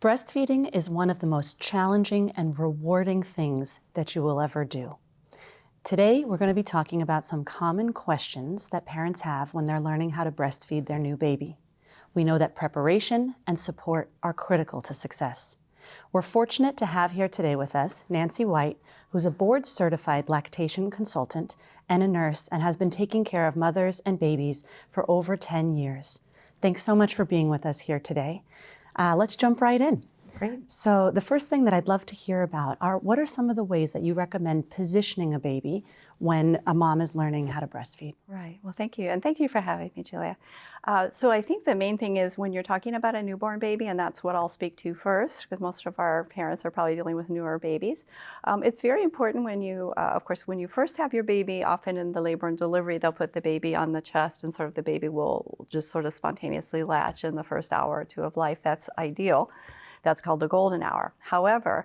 Breastfeeding is one of the most challenging and rewarding things that you will ever do. Today, we're going to be talking about some common questions that parents have when they're learning how to breastfeed their new baby. We know that preparation and support are critical to success. We're fortunate to have here today with us Nancy White, who's a board-certified lactation consultant and a nurse and has been taking care of mothers and babies for over 10 years. Thanks so much for being with us here today. Let's jump right in. Great. So the first thing that I'd love to hear about are what are some of the ways that you recommend positioning a baby when a mom is learning how to breastfeed? Right. Well, thank you. And thank you for having me, Julia. So I think the main thing is when you're talking about a newborn baby, and that's what I'll speak to first, because most of our parents are probably dealing with newer babies. It's very important when you, of course, when you first have your baby, often in the labor and delivery, they'll put the baby on the chest and sort of the baby will just sort of spontaneously latch in the first hour or two of life. That's ideal. That's called the golden hour. However,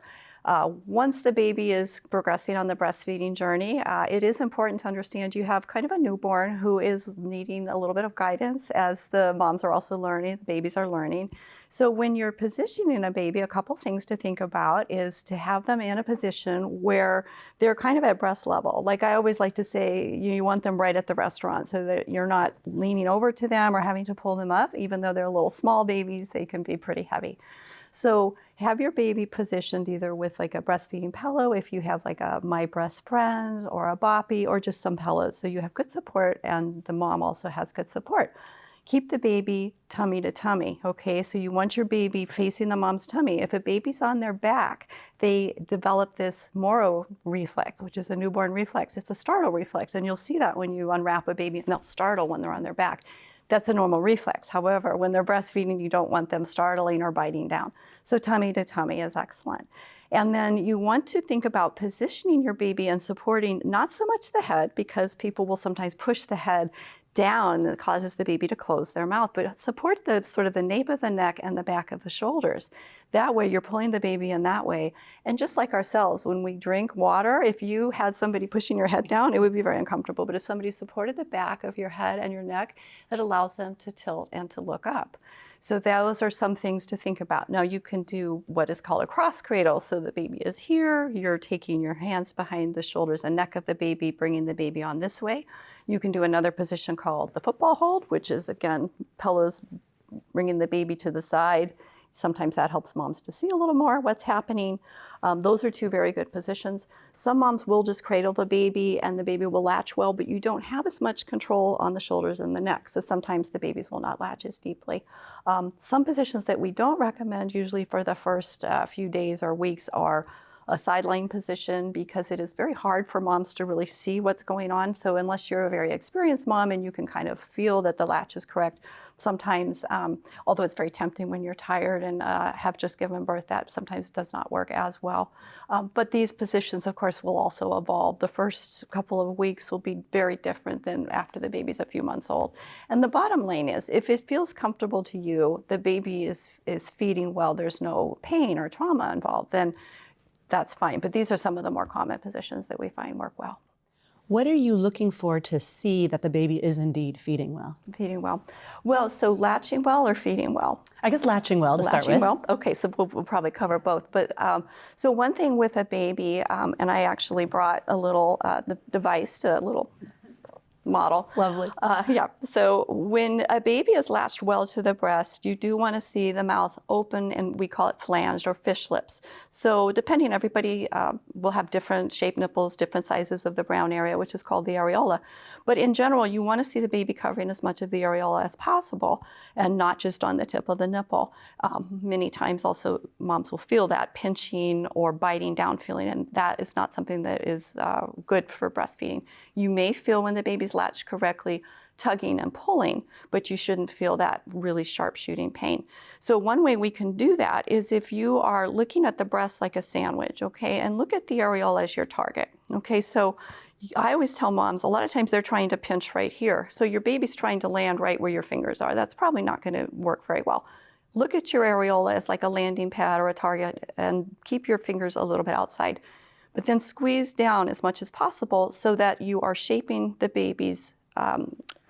once the baby is progressing on the breastfeeding journey, it is important to understand you have kind of a newborn who is needing a little bit of guidance as the moms are also learning, the babies are learning. So when you're positioning a baby, a couple things to think about is to have them in a position where they're kind of at breast level. Like I always like to say, you want them right at the restaurant so that you're not leaning over to them or having to pull them up. Even though they're little small babies, they can be pretty heavy. So have your baby positioned either with like a breastfeeding pillow, if you have like a My Breast Friend or a boppy or just some pillows. So you have good support and the mom also has good support. Keep the baby tummy to tummy, okay? So you want your baby facing the mom's tummy. If a baby's on their back, they develop this Moro reflex, which is a newborn reflex. It's a startle reflex, and you'll see that when you unwrap a baby and they'll startle when they're on their back. That's a normal reflex. However, when they're breastfeeding, you don't want them startling or biting down. So tummy to tummy is excellent. And then you want to think about positioning your baby and supporting not so much the head, because people will sometimes push the head down that causes the baby to close their mouth, but support the sort of the nape of the neck and the back of the shoulders. That way you're pulling the baby in that way. And just like ourselves, when we drink water, if you had somebody pushing your head down, it would be very uncomfortable. But if somebody supported the back of your head and your neck, it allows them to tilt and to look up. So those are some things to think about. Now you can do what is called a cross cradle. So the baby is here, you're taking your hands behind the shoulders and neck of the baby, bringing the baby on this way. You can do another position called the football hold, which is again, pillows bringing the baby to the side. Sometimes that helps moms to see a little more what's happening. Those are two very good positions. Some moms will just cradle the baby and the baby will latch well, but you don't have as much control on the shoulders and the neck. So sometimes the babies will not latch as deeply. Some positions that we don't recommend usually for the first few days or weeks are a sideline position, because it is very hard for moms to really see what's going on. So unless you're a very experienced mom and you can kind of feel that the latch is correct, sometimes, although it's very tempting when you're tired and have just given birth, that sometimes does not work as well. But these positions, of course, will also evolve. The first couple of weeks will be very different than after the baby's a few months old. And the bottom line is, if it feels comfortable to you, the baby is feeding well, there's no pain or trauma involved, then that's fine. But these are some of the more common positions that we find work well. What are you looking for to see that the baby is indeed feeding well? Feeding well. Well, so latching well or feeding well? I guess latching well to start with. Latching well. Okay, so we'll probably cover both. But so one thing with a baby, and I actually brought a little device, a little model. Lovely. Yeah. So when a baby is latched well to the breast, you do want to see the mouth open, and we call it flanged or fish lips. So depending, everybody will have different shaped nipples, different sizes of the brown area, which is called the areola. But in general, you want to see the baby covering as much of the areola as possible and not just on the tip of the nipple. Many times also moms will feel that pinching or biting down feeling, and that is not something that is good for breastfeeding. You may feel when the baby's latched correctly, tugging and pulling, but you shouldn't feel that really sharp shooting pain. So one way we can do that is if you are looking at the breast like a sandwich, okay, and look at the areola as your target. Okay, so I always tell moms, a lot of times they're trying to pinch right here. So your baby's trying to land right where your fingers are. That's probably not going to work very well. Look at your areola as like a landing pad or a target and keep your fingers a little bit outside. But then squeeze down as much as possible so that you are shaping the baby's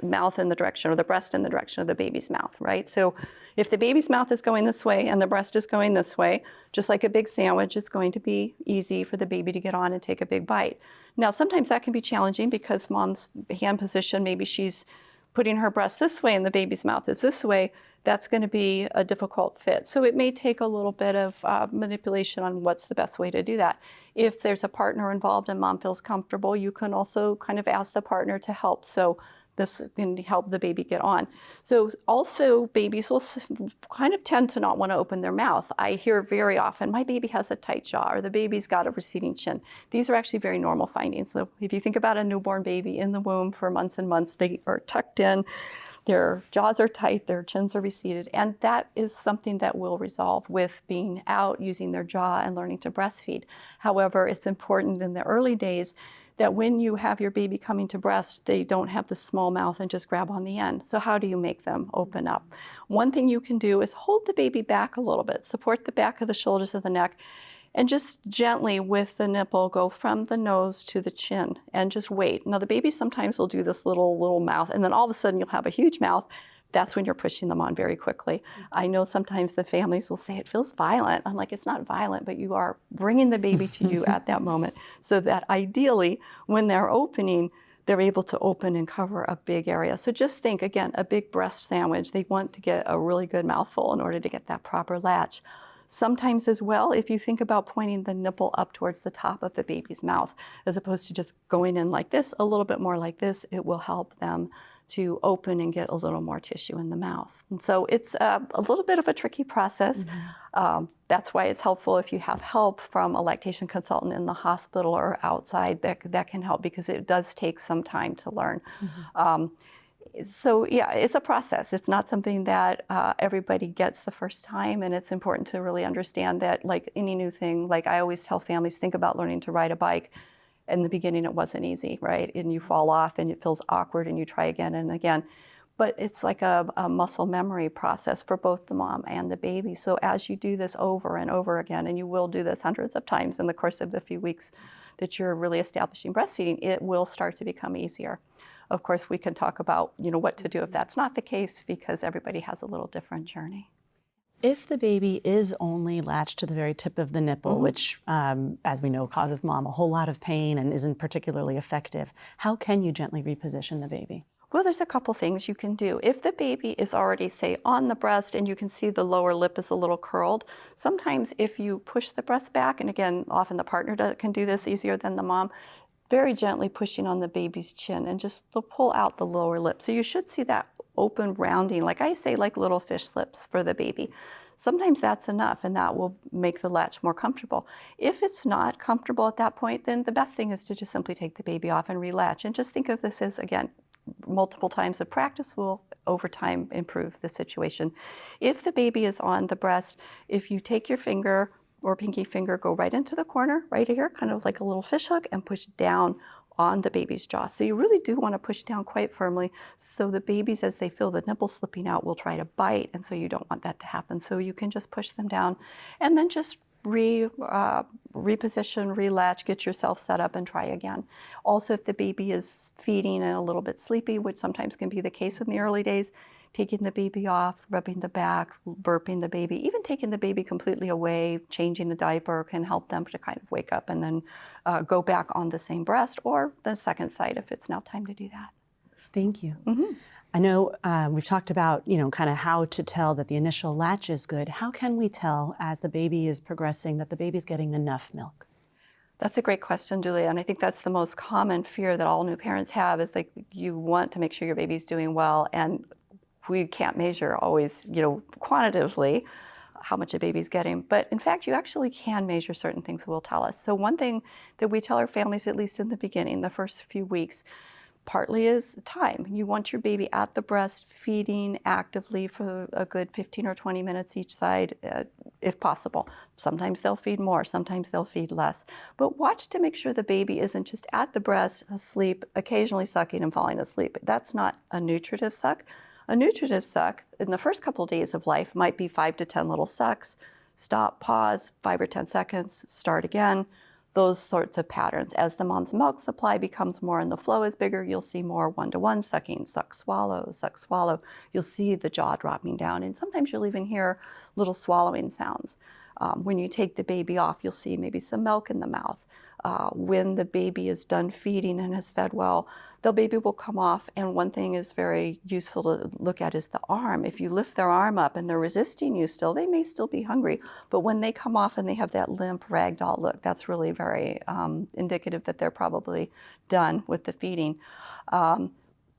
mouth in the direction, or the breast in the direction of the baby's mouth, right? So if the baby's mouth is going this way and the breast is going this way, just like a big sandwich, it's going to be easy for the baby to get on and take a big bite. Now, sometimes that can be challenging because mom's hand position, maybe she's putting her breast this way and the baby's mouth is this way. That's going to be a difficult fit. So it may take a little bit of manipulation on what's the best way to do that. If there's a partner involved and mom feels comfortable, you can also kind of ask the partner to help. So this can help the baby get on. So also babies will kind of tend to not want to open their mouth. I hear very often, my baby has a tight jaw, or the baby's got a receding chin. These are actually very normal findings. So if you think about a newborn baby in the womb for months and months, they are tucked in, their jaws are tight, their chins are receded, and that is something that will resolve with being out, using their jaw, and learning to breastfeed. However, it's important in the early days that when you have your baby coming to breast, they don't have the small mouth and just grab on the end. So how do you make them open up? One thing you can do is hold the baby back a little bit, support the back of the shoulders of the neck, and just gently with the nipple go from the nose to the chin and just wait. Now the baby sometimes will do this little mouth, and then all of a sudden you'll have a huge mouth. That's when you're pushing them on very quickly. I know sometimes the families will say it feels violent. I'm like, it's not violent, but you are bringing the baby to you at that moment, so that ideally when they're opening, they're able to open and cover a big area. So just think, again, a big breast sandwich. They want to get a really good mouthful in order to get that proper latch. Sometimes as well, if you think about pointing the nipple up towards the top of the baby's mouth, as opposed to just going in like this, a little bit more like this, it will help them to open and get a little more tissue in the mouth. And so it's a little bit of a tricky process. That's why it's helpful if you have help from a lactation consultant in the hospital or outside that can help, because it does take some time to learn. So yeah, it's a process. It's not something that everybody gets the first time, and it's important to really understand that, like any new thing, like I always tell families, think about learning to ride a bike. In the beginning, it wasn't easy, right? And you fall off and it feels awkward and you try again and again. But it's like a muscle memory process for both the mom and the baby. So as you do this over and over again, and you will do this hundreds of times in the course of the few weeks that you're really establishing breastfeeding, it will start to become easier. Of course, we can talk about, what to do if that's not the case, because everybody has a little different journey. If the baby is only latched to the very tip of the nipple, which, as we know, causes mom a whole lot of pain and isn't particularly effective, how can you gently reposition the baby? Well, there's a couple things you can do. If the baby is already, say, on the breast and you can see the lower lip is a little curled, sometimes if you push the breast back, and again, often the partner can do this easier than the mom, very gently pushing on the baby's chin and just pull out the lower lip. So you should see that open rounding, like I say, like little fish lips for the baby. Sometimes that's enough, and that will make the latch more comfortable. If it's not comfortable at that point, then the best thing is to just simply take the baby off and relatch. And just think of this as, again, multiple times of practice will over time improve the situation. If the baby is on the breast, if you take your finger or pinky finger, go right into the corner, right here, kind of like a little fish hook, and push down on the baby's jaw. So you really do want to push down quite firmly, so the babies, as they feel the nipple slipping out, will try to bite, and so you don't want that to happen. So you can just push them down and then just reposition, relatch, get yourself set up, and try again. Also, if the baby is feeding and a little bit sleepy, which sometimes can be the case in the early days, taking the baby off, rubbing the back, burping the baby, even taking the baby completely away, changing the diaper can help them to kind of wake up and then go back on the same breast or the second side if it's now time to do that. Thank you. I know we've talked about, kind of how to tell that the initial latch is good. How can we tell as the baby is progressing that the baby's getting enough milk? That's a great question, Julia, and I think that's the most common fear that all new parents have, is like you want to make sure your baby's doing well, and we can't measure always, quantitatively how much a baby's getting. But in fact, you actually can measure certain things that will tell us. So one thing that we tell our families, at least in the beginning, the first few weeks, partly is time. You want your baby at the breast feeding actively for a good 15 or 20 minutes each side, if possible. Sometimes they'll feed more, sometimes they'll feed less. But watch to make sure the baby isn't just at the breast, asleep, occasionally sucking and falling asleep. That's not a nutritive suck. A nutritive suck in the first couple of days of life might be 5 to 10 little sucks, stop, pause, 5 or 10 seconds, start again, those sorts of patterns. As the mom's milk supply becomes more and the flow is bigger, you'll see more one-to-one sucking, suck, swallow, suck, swallow. You'll see the jaw dropping down, and sometimes you'll even hear little swallowing sounds. When you take the baby off, you'll see maybe some milk in the mouth. When the baby is done feeding and has fed well, the baby will come off, and one thing is very useful to look at is the arm. If you lift their arm up and they're resisting you still, they may still be hungry, but when they come off and they have that limp ragdoll look, that's really very indicative that they're probably done with the feeding.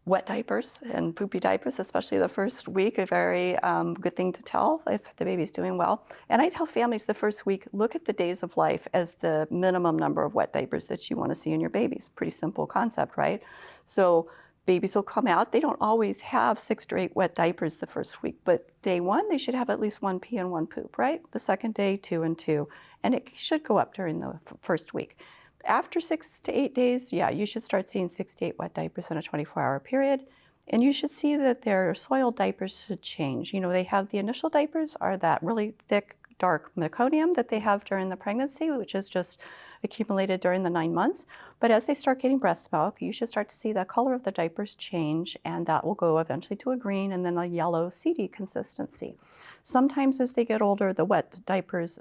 Wet diapers and poopy diapers, especially the first week, a very good thing to tell if the baby's doing well. And I tell families the first week, look at the days of life as the minimum number of wet diapers that you want to see in your babies. Pretty simple concept, right? So babies will come out. They don't always have 6 to 8 wet diapers the first week, but day 1, they should have at least 1 pee and 1 poop, right? The second day, 2 and 2. And it should go up during the first week. After 6 to 8 days, yeah, you should start seeing 6 to 8 wet diapers in a 24-hour period. And you should see that their soiled diapers should change. You know, they have the initial diapers are that really thick, dark meconium that they have during the pregnancy, which is just accumulated during the 9 months. But as they start getting breast milk, you should start to see the color of the diapers change, and that will go eventually to a green and then a yellow seedy consistency. Sometimes as they get older, the wet diapers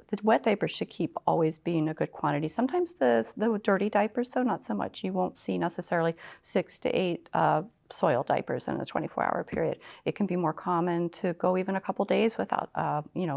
should keep always being a good quantity. Sometimes the dirty diapers, though, not so much. You won't see necessarily 6 to 8 soiled diapers in a 24-hour period. It can be more common to go even a couple days without,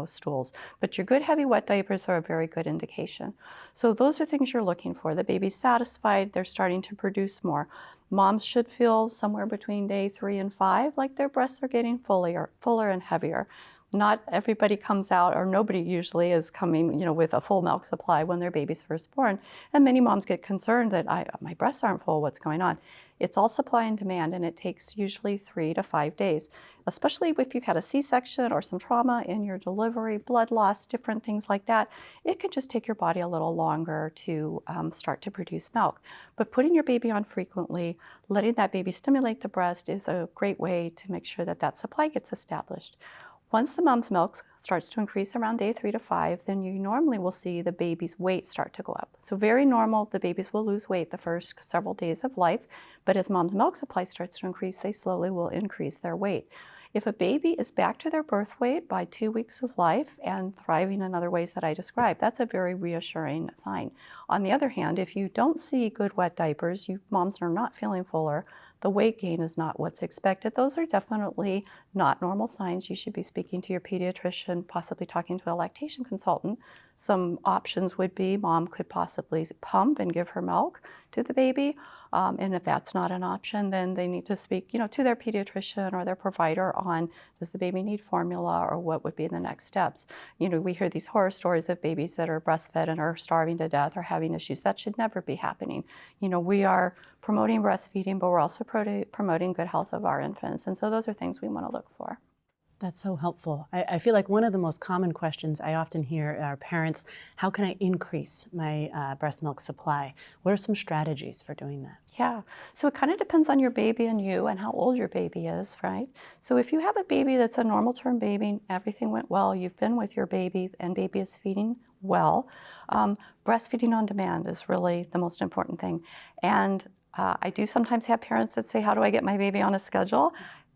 stools. But your good heavy wet diapers are a very good indication. So those are things you're looking for. The baby's satisfied, they're starting to produce more. Moms should feel somewhere between day 3 and 5 like their breasts are getting fuller and heavier. Not everybody comes out, or nobody usually is coming, with a full milk supply when their baby's first born. And many moms get concerned that my breasts aren't full, what's going on? It's all supply and demand, and it takes usually 3 to 5 days, especially if you've had a C-section or some trauma in your delivery, blood loss, different things like that. It can just take your body a little longer to start to produce milk. But putting your baby on frequently, letting that baby stimulate the breast is a great way to make sure that that supply gets established. Once the mom's milk starts to increase around day 3 to 5, then you normally will see the baby's weight start to go up. So very normal, the babies will lose weight the first several days of life, but as mom's milk supply starts to increase, they slowly will increase their weight. If a baby is back to their birth weight by 2 weeks of life and thriving in other ways that I described, that's a very reassuring sign. On the other hand, if you don't see good wet diapers, moms are not feeling fuller, the weight gain is not what's expected. Those are definitely not normal signs. You should be speaking to your pediatrician, possibly talking to a lactation consultant. Some options would be mom could possibly pump and give her milk to the baby. And if that's not an option, then they need to speak, to their pediatrician or their provider on, does the baby need formula, or what would be the next steps? We hear these horror stories of babies that are breastfed and are starving to death or having issues. That should never be happening. We are promoting breastfeeding, but we're also promoting good health of our infants. And so those are things we want to look for. That's so helpful. I feel like one of the most common questions I often hear are parents, how can I increase my breast milk supply? What are some strategies for doing that? Yeah, so it kind of depends on your baby and you and how old your baby is, right? So if you have a baby that's a normal term baby, everything went well, you've been with your baby and baby is feeding well, breastfeeding on demand is really the most important thing. And I do sometimes have parents that say, how do I get my baby on a schedule?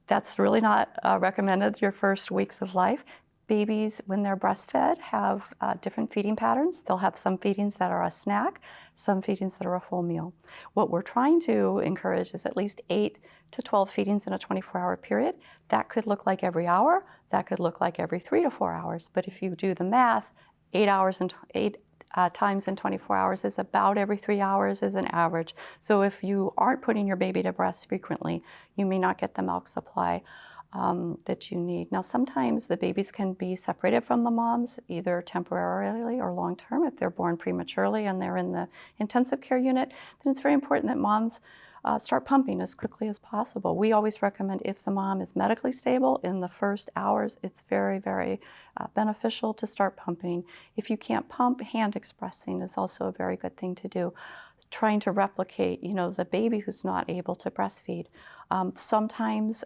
That's really not recommended your first weeks of life. Babies, when they're breastfed, have different feeding patterns. They'll have some feedings that are a snack, some feedings that are a full meal. What we're trying to encourage is at least 8 to 12 feedings in a 24-hour period. That could look like every hour. That could look like every 3 to 4 hours. But if you do the math, 8 times in 24 hours is about every 3 hours is an average. So if you aren't putting your baby to breast frequently, you may not get the milk supply that you need. Now, sometimes the babies can be separated from the moms, either temporarily or long-term. If they're born prematurely and they're in the intensive care unit, then it's very important that moms start pumping as quickly as possible. We always recommend, if the mom is medically stable in the first hours, it's very, very beneficial to start pumping. If you can't pump, hand expressing is also a very good thing to do. Trying to replicate, the baby who's not able to breastfeed. Sometimes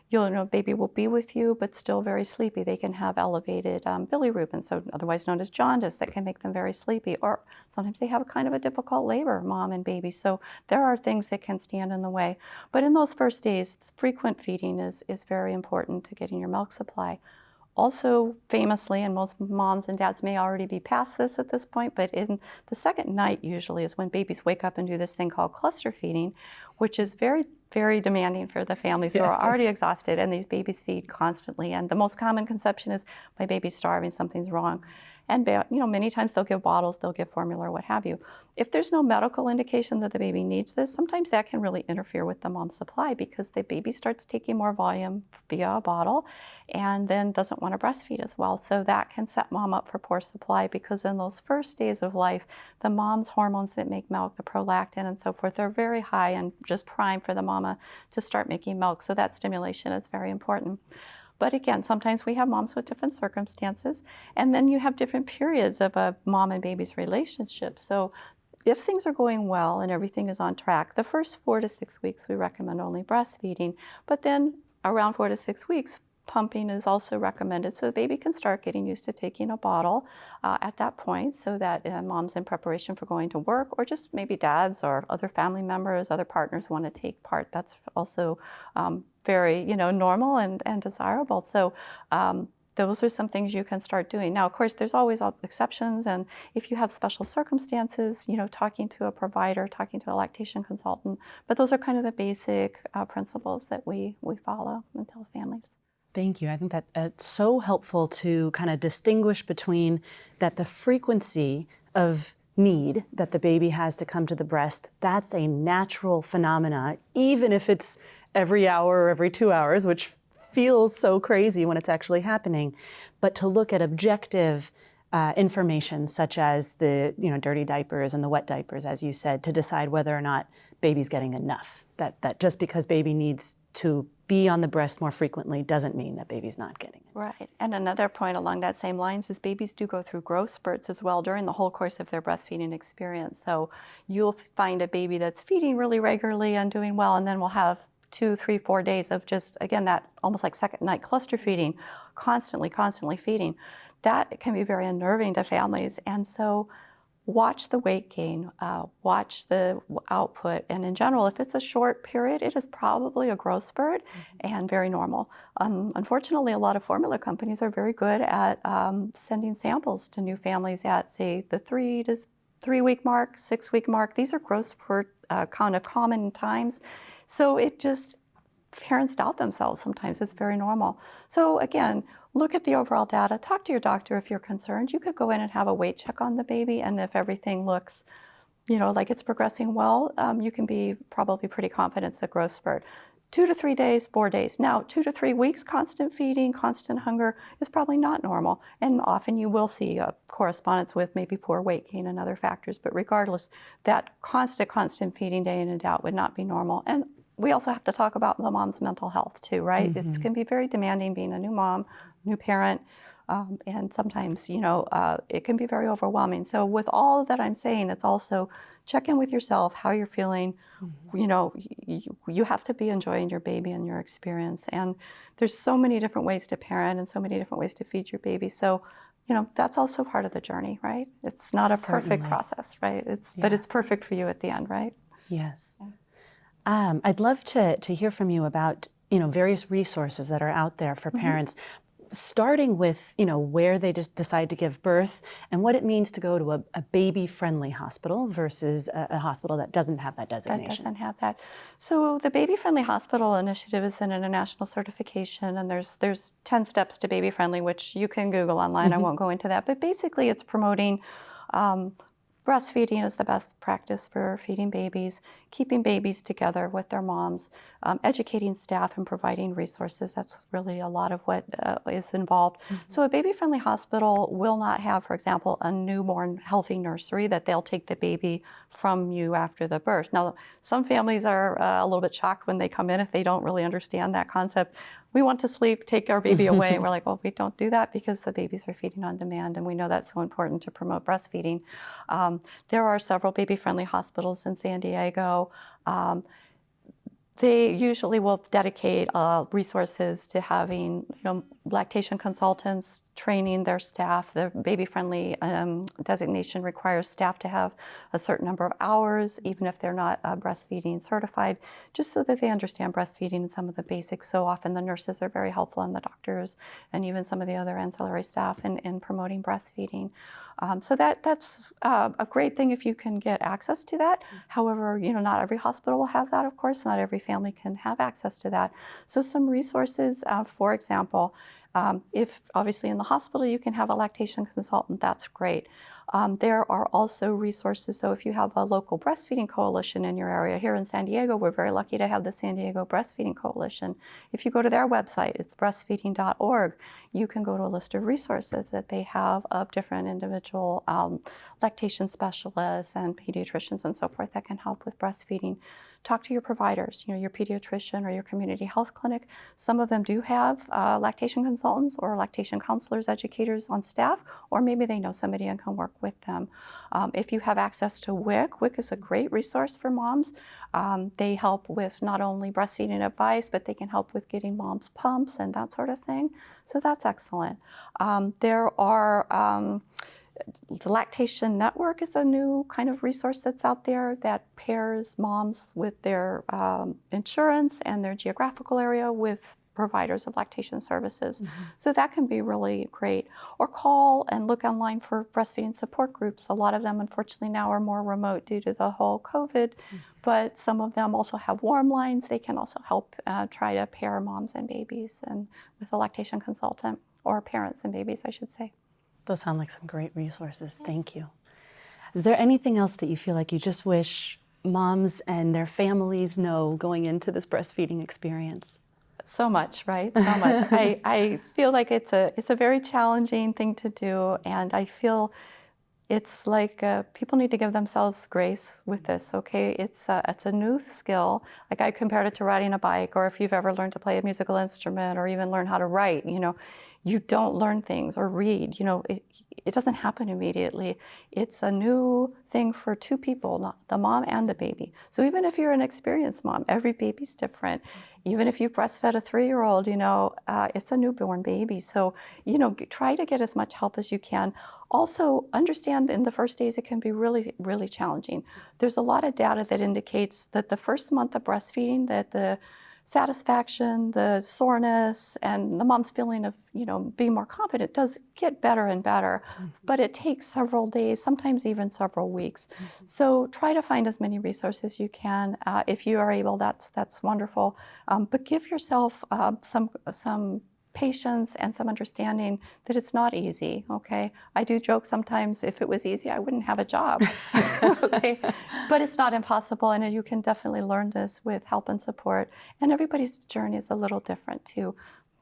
you'll know baby will be with you, but still very sleepy. They can have elevated bilirubin, so otherwise known as jaundice, that can make them very sleepy. Or sometimes they have kind of a difficult labor, mom and baby. So there are things that can stand in the way. But in those first days, frequent feeding is very important to getting your milk supply. Also, famously, and most moms and dads may already be past this at this point, but in the second night usually is when babies wake up and do this thing called cluster feeding, which is very, very demanding for the families who are already exhausted, and these babies feed constantly. And the most common conception is, my baby's starving, something's wrong. And many times they'll give bottles, they'll give formula, or what have you. If there's no medical indication that the baby needs this, sometimes that can really interfere with the mom's supply, because the baby starts taking more volume via a bottle and then doesn't want to breastfeed as well. So that can set mom up for poor supply, because in those first days of life, the mom's hormones that make milk, the prolactin and so forth, are very high and just prime for the mama to start making milk. So that stimulation is very important. But again, sometimes we have moms with different circumstances, and then you have different periods of a mom and baby's relationship. So if things are going well and everything is on track, the first 4 to 6 weeks we recommend only breastfeeding, but then around 4 to 6 weeks, pumping is also recommended, so the baby can start getting used to taking a bottle at that point, so that mom's in preparation for going to work, or just maybe dads or other family members, other partners want to take part. That's also very normal and desirable. So those are some things you can start doing. Now, of course, there's always exceptions, and if you have special circumstances, talking to a provider, talking to a lactation consultant, but those are kind of the basic principles that we follow and tell families. Thank you. I think that it's so helpful to kind of distinguish between that the frequency of need that the baby has to come to the breast, that's a natural phenomena, even if it's every hour or every 2 hours, which feels so crazy when it's actually happening. But to look at objective information, such as the dirty diapers and the wet diapers, as you said, to decide whether or not baby's getting enough. That just because baby needs to be on the breast more frequently doesn't mean that baby's not getting it. Right. And another point along that same lines is babies do go through growth spurts as well during the whole course of their breastfeeding experience. So you'll find a baby that's feeding really regularly and doing well, and then we'll have 2, 3, 4 days of just, again, that almost like second night cluster feeding, constantly feeding. That can be very unnerving to families. And so watch the weight gain, watch the output. And in general, if it's a short period, it is probably a growth spurt and very normal. Unfortunately, a lot of formula companies are very good at sending samples to new families at, say, the 3 to 3 week mark, 6 week mark. These are growth spurt kind of common times. So it just, parents doubt themselves sometimes. It's very normal. So again, look at the overall data. Talk to your doctor if you're concerned. You could go in and have a weight check on the baby, and if everything looks, like it's progressing well, you can be probably pretty confident it's a growth spurt. 2 to 3 days, 4 days. Now, 2 to 3 weeks, constant feeding, constant hunger is probably not normal. And often you will see a correspondence with maybe poor weight gain and other factors. But regardless, that constant feeding day in and out would not be normal. And we also have to talk about the mom's mental health too, right? It can be very demanding being a new mom, new parent, and sometimes, it can be very overwhelming. So with all that I'm saying, it's also check in with yourself, how you're feeling. You have to be enjoying your baby and your experience. And there's so many different ways to parent and so many different ways to feed your baby. So, that's also part of the journey, right? It's not a perfect process, right? But it's perfect for you at the end, right? Yes. Yeah. I'd love to hear from you about, various resources that are out there for parents, starting with, where they just decide to give birth and what it means to go to a baby-friendly hospital versus a hospital that doesn't have that designation. That doesn't have that. So the Baby-Friendly Hospital Initiative is an international certification, and there's 10 steps to baby-friendly, which you can Google online. I won't go into that. But basically, it's promoting breastfeeding is the best practice for feeding babies, keeping babies together with their moms, educating staff and providing resources. That's really a lot of what is involved. So a baby-friendly hospital will not have, for example, a newborn healthy nursery that they'll take the baby from you after the birth. Now, some families are a little bit shocked when they come in if they don't really understand that concept. We want to sleep, take our baby away. And we're like, well, we don't do that because the babies are feeding on demand, and we know that's so important to promote breastfeeding. There are several baby-friendly hospitals in San Diego. They usually will dedicate resources to having, lactation consultants training their staff. The baby-friendly designation requires staff to have a certain number of hours, even if they're not breastfeeding certified, just so that they understand breastfeeding and some of the basics. So often the nurses are very helpful, and the doctors, and even some of the other ancillary staff in promoting breastfeeding. So that's a great thing if you can get access to that. However, not every hospital will have that, of course. Not every family can have access to that. So some resources, for example, if obviously in the hospital you can have a lactation consultant, that's great. There are also resources, though, if you have a local breastfeeding coalition in your area. Here in San Diego, we're very lucky to have the San Diego Breastfeeding Coalition. If you go to their website, it's breastfeeding.org, you can go to a list of resources that they have of different individual lactation specialists and pediatricians and so forth that can help with breastfeeding. Talk to your providers, your pediatrician or your community health clinic. Some of them do have lactation consultants or lactation counselors, educators on staff, or maybe they know somebody and can work with them. If you have access to WIC, WIC is a great resource for moms. They help with not only breastfeeding advice, but they can help with getting moms pumps and that sort of thing. So that's excellent. There are the Lactation Network is a new kind of resource that's out there that pairs moms with their insurance and their geographical area with providers of lactation services. So that can be really great. Or call and look online for breastfeeding support groups. A lot of them, unfortunately, now are more remote due to the whole COVID, but some of them also have warm lines. They can also help try to pair moms and babies and with a lactation consultant, or parents and babies, I should say. Those sound like some great resources. Thank you. Is there anything else that you feel like you just wish moms and their families know going into this breastfeeding experience? So much, right? So much. I feel like it's a very challenging thing to do, and I feel it's like people need to give themselves grace with this, okay? It's a new skill. Like I compared it to riding a bike, or if you've ever learned to play a musical instrument or even learn how to write, you don't learn things or read, it doesn't happen immediately. It's a new thing for two people, not the mom and the baby. So even if you're an experienced mom, every baby's different. Even if you breastfed a 3-year-old, it's a newborn baby. So, try to get as much help as you can. Also, understand in the first days it can be really, really challenging. There's a lot of data that indicates that the first month of breastfeeding, that the satisfaction, the soreness, and the mom's feeling of, being more competent does get better and better, but it takes several days, sometimes even several weeks. So try to find as many resources you can. If you are able, that's wonderful. But give yourself some patience and some understanding that it's not easy, okay? I do joke sometimes, if it was easy, I wouldn't have a job, okay? But it's not impossible, and you can definitely learn this with help and support. And everybody's journey is a little different too.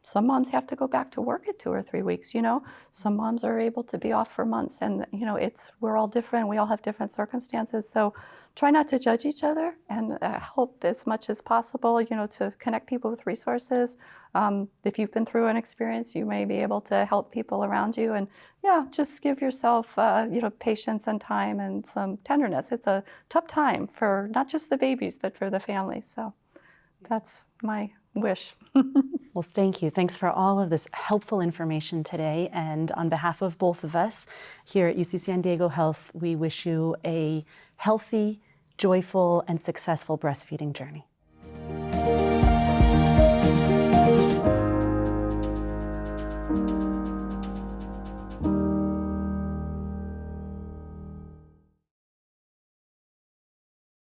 Some moms have to go back to work at 2 or 3 weeks, Some moms are able to be off for months, and we're all different. We all have different circumstances. So try not to judge each other, and help as much as possible, to connect people with resources. If you've been through an experience, you may be able to help people around you. And just give yourself, patience and time and some tenderness. It's a tough time for not just the babies, but for the family. So that's my wish. Well, thank you. Thanks for all of this helpful information today. And on behalf of both of us here at UC San Diego Health, we wish you a healthy, joyful, and successful breastfeeding journey.